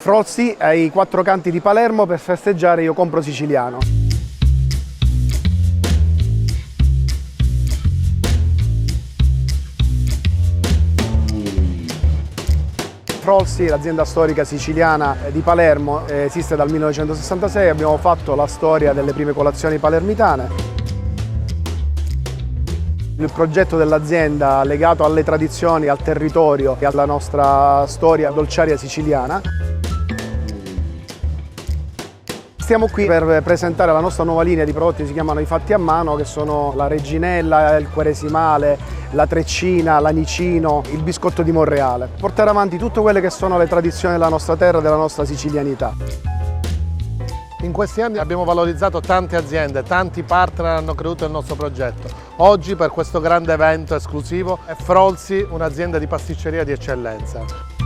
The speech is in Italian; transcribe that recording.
Frolsi ai quattro canti di Palermo per festeggiare Io compro siciliano. Frolsi, l'azienda storica siciliana di Palermo, esiste dal 1966, abbiamo fatto la storia delle prime colazioni palermitane. Il progetto dell'azienda legato alle tradizioni, al territorio e alla nostra storia dolciaria siciliana. Stiamo qui per presentare la nostra nuova linea di prodotti che si chiamano i fatti a mano, che sono la reginella, il quaresimale, la treccina, l'anicino, il biscotto di Monreale. Portare avanti tutte quelle che sono le tradizioni della nostra terra e della nostra sicilianità. In questi anni abbiamo valorizzato tante aziende, tanti partner hanno creduto nel nostro progetto. Oggi per questo grande evento esclusivo è Frolsi un'azienda di pasticceria di eccellenza.